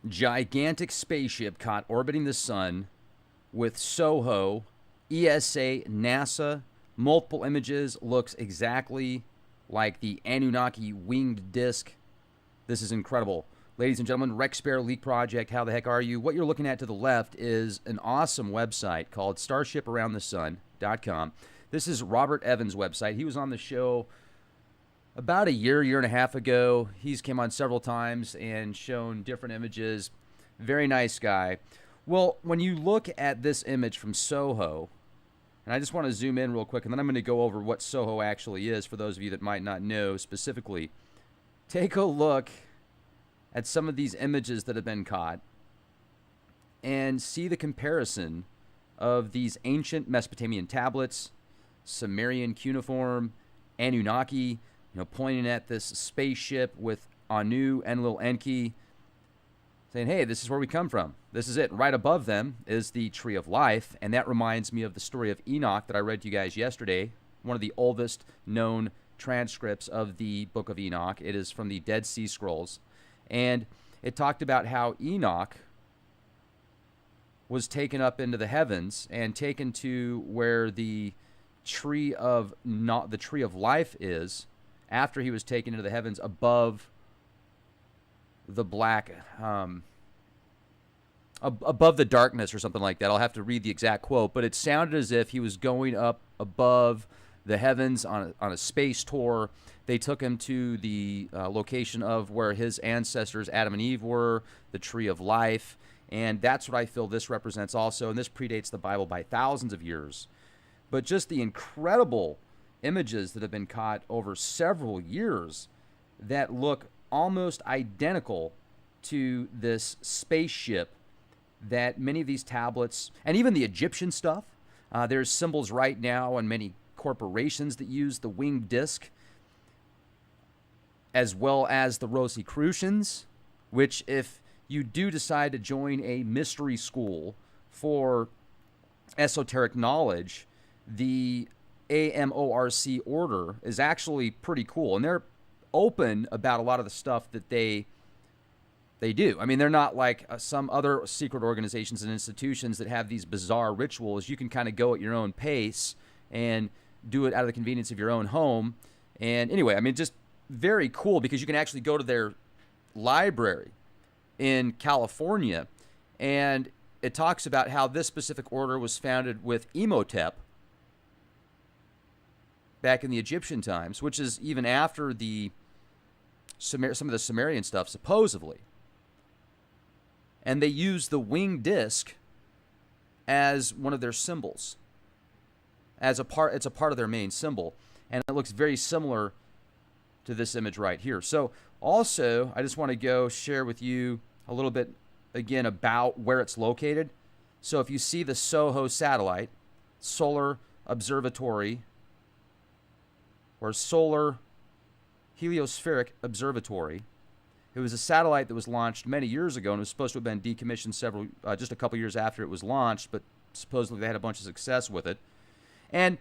gigantic spaceship caught orbiting the sun with SOHO, ESA, NASA, multiple images, looks exactly like the Anunnaki winged disc. This is incredible. Ladies and gentlemen, Rex Bear Leak Project, how the heck are you? What you're looking at to the left is an awesome website called StarshipAroundTheSun.com. This is Robert Evans' website. He was on the show about a year and a half ago. He's came on several times and shown different images. Very nice guy. Well, when you look at this image from SOHO, and I just want to zoom in real quick, and then I'm going to go over what SOHO actually is for those of you that might not know specifically. Take a look at some of these images that have been caught and see the comparison of these ancient Mesopotamian tablets, Sumerian cuneiform, Anunnaki, pointing at this spaceship with Anu, Enlil, Enki, saying, hey, this is where we come from. This is it. Right above them is the Tree of Life, and that reminds me of the story of Enoch that I read to you guys yesterday, one of the oldest known transcripts of the book of Enoch. It is from the Dead Sea Scrolls, and it talked about how Enoch was taken up into the heavens and taken to where the tree of life is after he was taken into the heavens above the black, above the darkness or something like that. I'll have to read the exact quote, but it sounded as if he was going up above the heavens on a space tour. They took him to the location of where his ancestors, Adam and Eve, were, the tree of life, and that's what I feel this represents also, and this predates the Bible by thousands of years. But just the incredible images that have been caught over several years that look almost identical to this spaceship that many of these tablets, and even the Egyptian stuff, there's symbols right now on many corporations that use the winged disc, as well as the Rosicrucians, which if you do decide to join a mystery school for esoteric knowledge, the AMORC order is actually pretty cool, and they're open about a lot of the stuff that they do. I mean, they're not like some other secret organizations and institutions that have these bizarre rituals. You can kind of go at your own pace and do it out of the convenience of your own home. And anyway, I mean, just very cool because you can actually go to their library in California, and it talks about how this specific order was founded with Imhotep back in the Egyptian times, which is even after some of the Sumerian stuff, supposedly. And they use the winged disc as one of their symbols. It's a part of their main symbol. And it looks very similar to this image right here. So also, I just want to go share with you a little bit, again, about where it's located. So if you see the SOHO satellite, Solar Observatory, or Solar Heliospheric Observatory. It was a satellite that was launched many years ago and was supposed to have been decommissioned just a couple years after it was launched, but supposedly they had a bunch of success with it. And,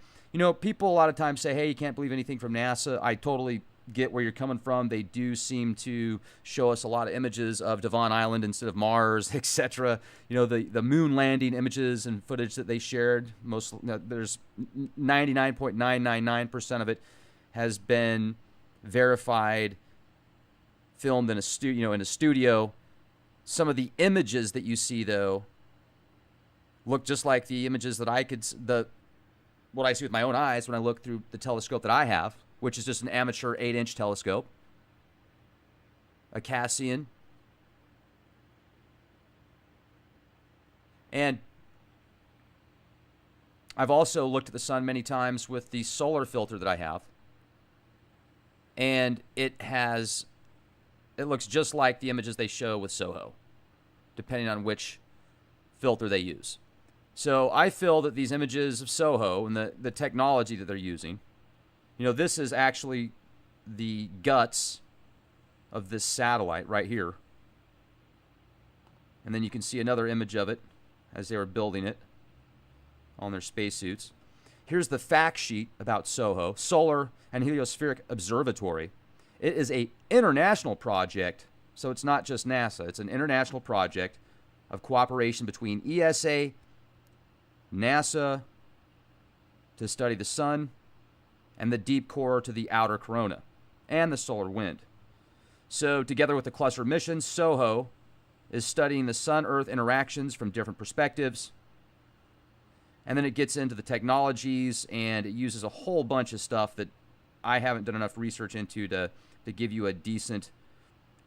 people a lot of times say, hey, you can't believe anything from NASA. I totally get where you're coming from. They do seem to show us a lot of images of Devon Island instead of Mars, etc. The moon landing images and footage that they shared, there's 99.999% of it has been verified, filmed in a studio. Some of the images that you see, though, look just like the images that what I see with my own eyes when I look through the telescope that I have, which is just an amateur 8-inch telescope, a Cassian. And I've also looked at the sun many times with the solar filter that I have. And it looks just like the images they show with SOHO, depending on which filter they use. So I feel that these images of SOHO and the technology that they're using, this is actually the guts of this satellite right here. And then you can see another image of it as they were building it on their spacesuits. Here's the fact sheet about SOHO, Solar and Heliospheric Observatory. It is an international project So it's not just NASA. It's an international project of cooperation between ESA, NASA to study the sun, and the deep core to the outer corona, and the solar wind. So together with the cluster mission, SOHO is studying the sun-Earth interactions from different perspectives. And then it gets into the technologies, and it uses a whole bunch of stuff that I haven't done enough research into to give you a decent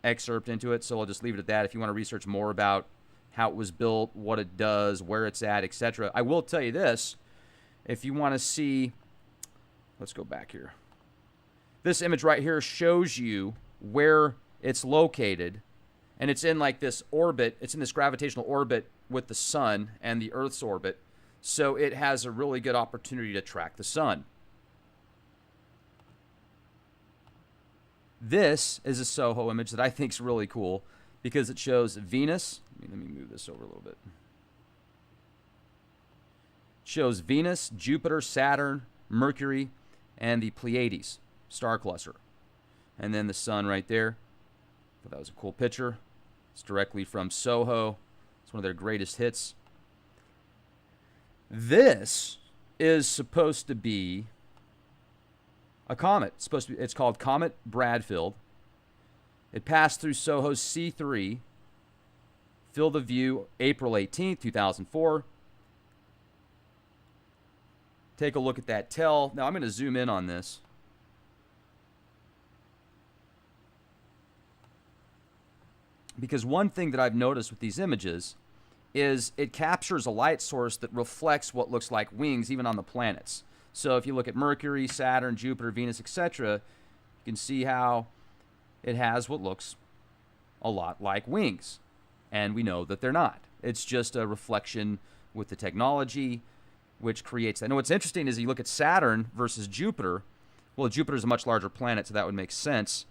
excerpt into it. So I'll just leave it at that. If you want to research more about how it was built, what it does, where it's at, etc. I will tell you this. If you want to see, let's go back here. This image right here shows you where it's located. And it's in like this orbit. It's in this gravitational orbit with the sun and the Earth's orbit. So it has a really good opportunity to track the sun. This is a SOHO image that I think is really cool because it shows Venus. Let me move this over a little bit. It shows Venus, Jupiter, Saturn, Mercury, and the Pleiades star cluster. And then the sun right there. I thought that was a cool picture. It's directly from SOHO. It's one of their greatest hits. This is supposed to be a comet. It's called Comet Bradfield. It passed through SOHO's C3, field of view April 18th, 2004. Take a look at that tail. Now I'm going to zoom in on this. Because one thing that I've noticed with these images is it captures a light source that reflects what looks like wings even on the planets. So if you look at Mercury, Saturn, Jupiter, Venus, etc., you can see how it has what looks a lot like wings. And we know that they're not. It's just a reflection with the technology which creates that. And what's interesting is you look at Saturn versus Jupiter. Well, Jupiter is a much larger planet, so that would make sense.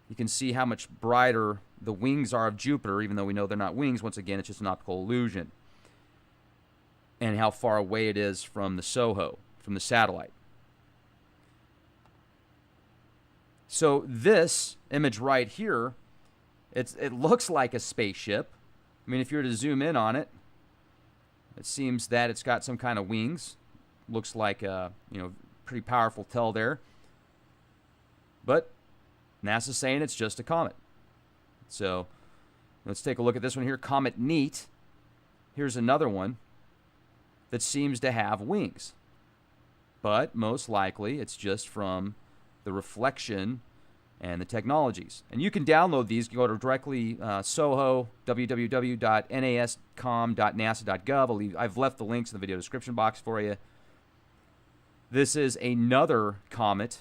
You can see how much brighter the wings are of Jupiter, even though we know they're not wings. Once again, it's just an optical illusion. And how far away it is from the SOHO, from the satellite. So this image right here, it looks like a spaceship. I mean, if you were to zoom in on it, it seems that it's got some kind of wings. Looks like a pretty powerful tell there. But NASA's saying it's just a comet. So let's take a look at this one here. Comet Neat. Here's another one that seems to have wings. But most likely it's just from the reflection and the technologies. And you can download these. You go to directly SOHO, www.nascom.nasa.gov. I've left the links in the video description box for you. This is another comet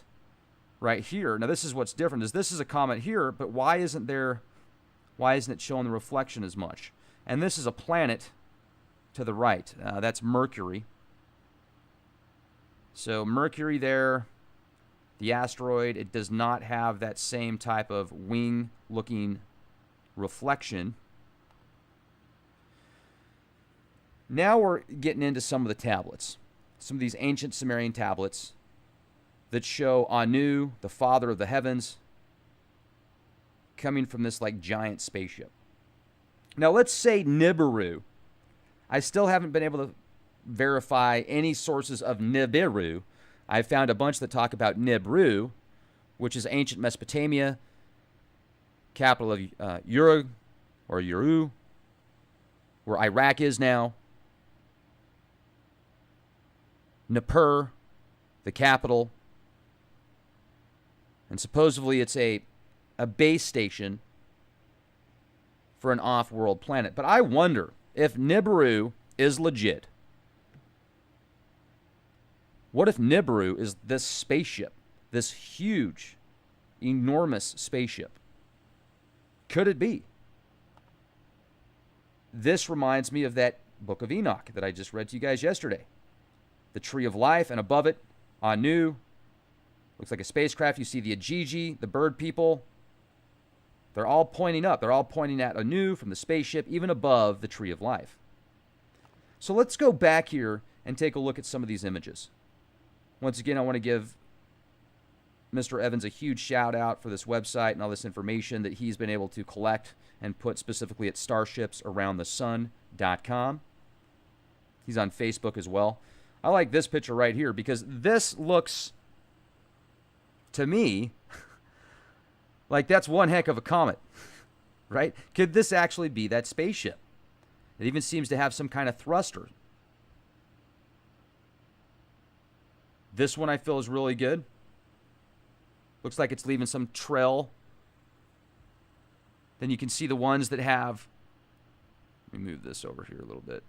right here. Now this is what's different. This is a comet here, but why isn't it showing the reflection as much? And this is a planet to the right. That's Mercury. So Mercury there, the asteroid, it does not have that same type of wing-looking reflection. Now we're getting into some of the tablets. Some of these ancient Sumerian tablets that show Anu, the father of the heavens, coming from this like giant spaceship. Now let's say Nibiru. I still haven't been able to verify any sources of Nibiru. I found a bunch that talk about Nibru, which is ancient Mesopotamia, capital of Uruk, or Uru, where Iraq is now. Nippur, the capital. And supposedly it's a base station for an off-world planet. But I wonder if Nibiru is legit. What if Nibiru is this spaceship, this huge, enormous spaceship? Could it be? This reminds me of that book of Enoch that I just read to you guys yesterday. The tree of life, and above it, Anu. Looks like a spacecraft. You see the Ajiji, the bird people. They're all pointing up. They're all pointing at Anu from the spaceship, even above the tree of life. So let's go back here and take a look at some of these images. Once again, I want to give Mr. Evans a huge shout out for this website and all this information that he's been able to collect and put specifically at starshipsaroundthesun.com. He's on Facebook as well. I like this picture right here because this looks, to me, like that's one heck of a comet, right? Could this actually be that spaceship? It even seems to have some kind of thruster. This one I feel is really good. Looks like it's leaving some trail. Then you can see the ones that have, let me move this over here a little bit.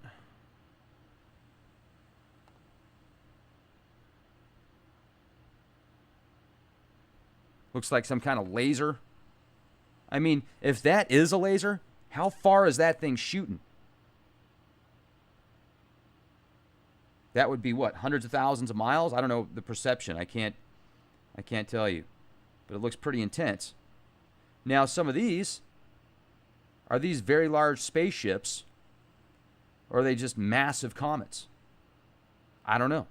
Looks like some kind of laser. I mean, if that is a laser, how far is that thing shooting? That would be what, hundreds of thousands of miles? I don't know the perception. I can't tell you. But it looks pretty intense. Now, some of these, are these very large spaceships, or are they just massive comets? I don't know.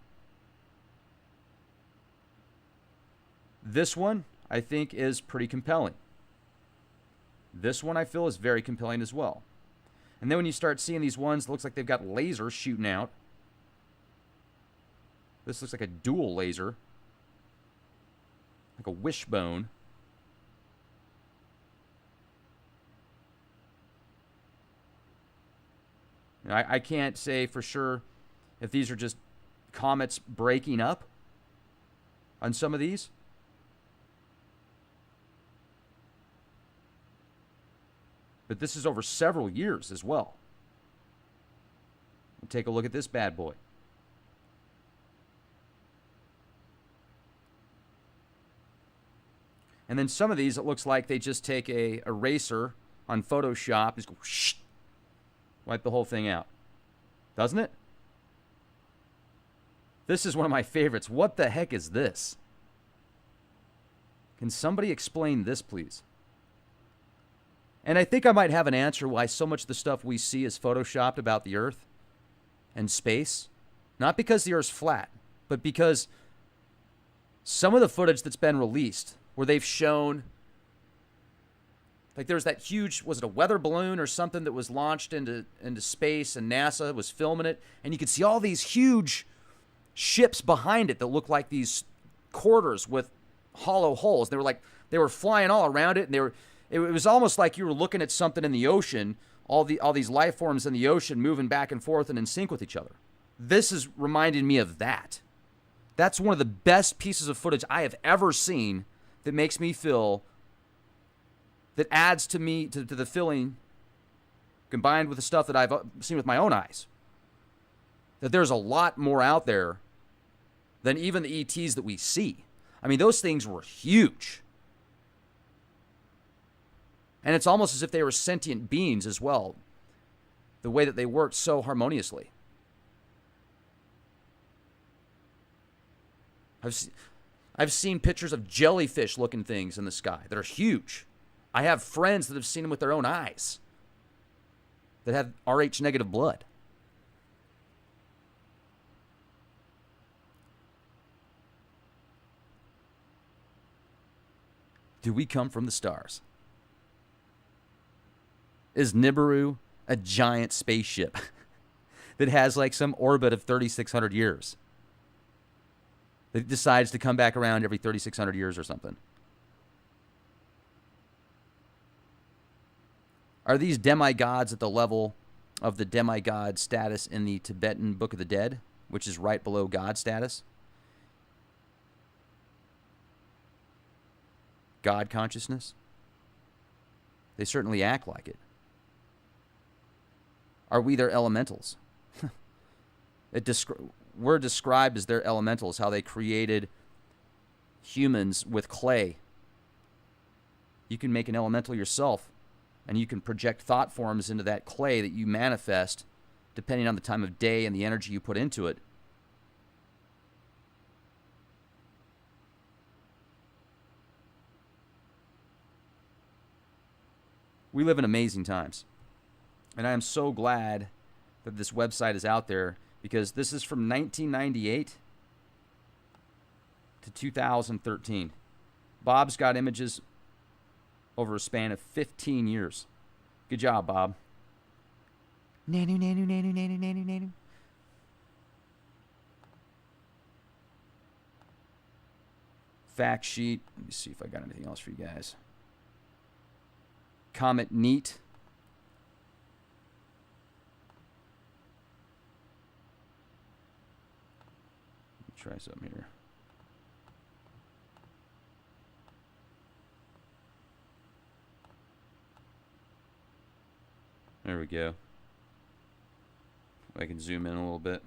This one, I think, is pretty compelling. This one, I feel, is very compelling as well. And then when you start seeing these ones, it looks like they've got lasers shooting out. This looks like a dual laser. Like a wishbone. I can't say for sure if these are just comets breaking up on some of these. But this is over several years as well. We'll take a look at this bad boy. And then some of these, it looks like they just take a eraser on Photoshop, just go shh, wipe the whole thing out. Doesn't it? This is one of my favorites. What the heck is this? Can somebody explain this, please? And I think I might have an answer why so much of the stuff we see is photoshopped about the Earth and space. Not because the Earth's flat, but because some of the footage that's been released where they've shown, like there's that huge, was it a weather balloon or something that was launched into space and NASA was filming it, and you could see all these huge ships behind it that looked like these quarters with hollow holes. They were flying all around it, and it was almost like you were looking at something in the ocean, all these life forms in the ocean moving back and forth and in sync with each other. This is reminding me of that. That's one of the best pieces of footage I have ever seen that makes me feel, that adds to me, to the feeling, combined with the stuff that I've seen with my own eyes, that there's a lot more out there than even the ETs that we see. I mean, those things were huge. And it's almost as if they were sentient beings as well, the way that they worked so harmoniously. I've seen pictures of jellyfish-looking things in the sky that are huge. I have friends that have seen them with their own eyes that have Rh-negative blood. Do we come from the stars? Is Nibiru a giant spaceship that has like some orbit of 3,600 years? That decides to come back around every 3,600 years or something. Are these demigods at the level of the demigod status in the Tibetan Book of the Dead, which is right below God status? God consciousness? They certainly act like it. Are we their elementals? We're described as their elementals, how they created humans with clay. You can make an elemental yourself, and you can project thought forms into that clay that you manifest depending on the time of day and the energy you put into it. We live in amazing times. And I am so glad that this website is out there, because this is from 1998 to 2013. Bob's got images over a span of 15 years. Good job, Bob. Nanu, nanu, nanu, nanu, nanu, nanu. Fact sheet. Let me see if I got anything else for you guys. Comet Neat. Let me try something here. There we go. I can zoom in a little bit.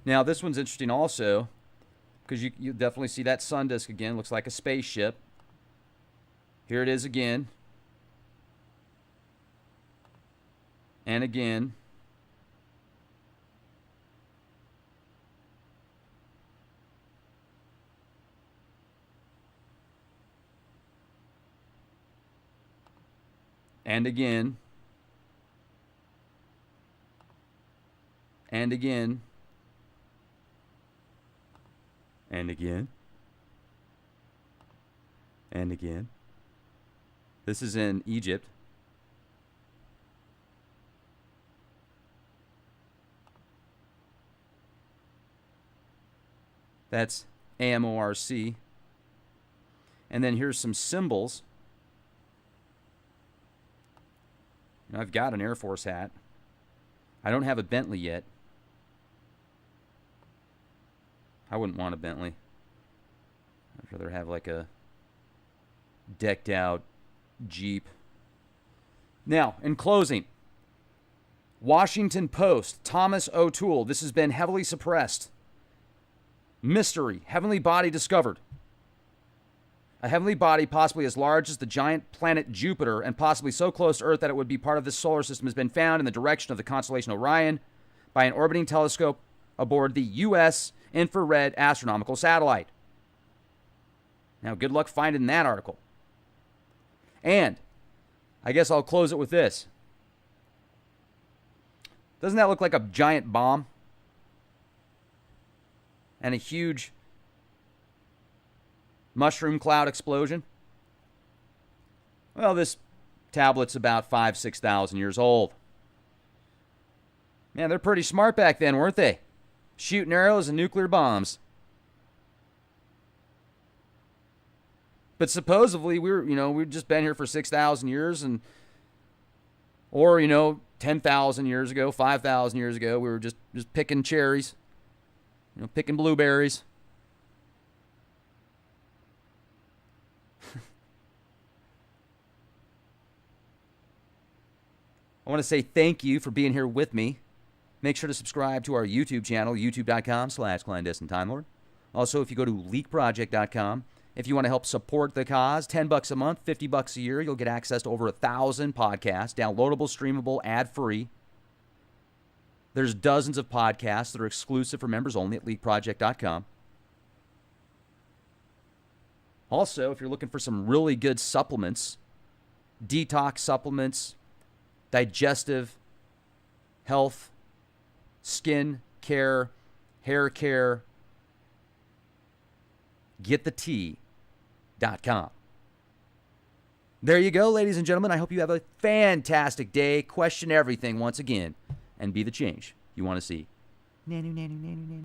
Now, this one's interesting also, because you definitely see that sun disk again. Looks like a spaceship. Here it is again. And again. And again. And again. And again. And again. This is in Egypt. That's AMORC. And then here's some symbols. I've got an Air Force hat. I don't have a Bentley yet. I wouldn't want a Bentley. I'd rather have like a decked out Jeep. Now, in closing, Washington Post, Thomas O'Toole. This has been heavily suppressed. Mystery, heavenly body discovered. A heavenly body possibly as large as the giant planet Jupiter and possibly so close to Earth that it would be part of this solar system has been found in the direction of the constellation Orion by an orbiting telescope aboard the U.S. infrared astronomical satellite. Now, good luck finding that article. And I guess I'll close it with this. Doesn't that look like a giant bomb? And a huge mushroom cloud explosion? Well, this tablet's about 6,000 years old. Man, they're pretty smart back then, weren't they? Shooting arrows and nuclear bombs. But supposedly we've just been here for 6,000 years, and or 10,000 years ago, 5,000 years ago, we were just picking cherries, picking blueberries. I want to say thank you for being here with me. Make sure to subscribe to our YouTube channel, youtube.com/clandestine Time Lord. Also, if you go to leakproject.com, if you want to help support the cause, $10 a month, $50 a year, you'll get access to over 1,000 podcasts, downloadable, streamable, ad-free. There's dozens of podcasts that are exclusive for members only at leakproject.com. Also, if you're looking for some really good supplements, detox supplements, digestive, health, skin care, hair care, getthetea.com. There you go, ladies and gentlemen. I hope you have a fantastic day. Question everything once again and be the change you want to see. Nanu, nanu, nanu, nanu.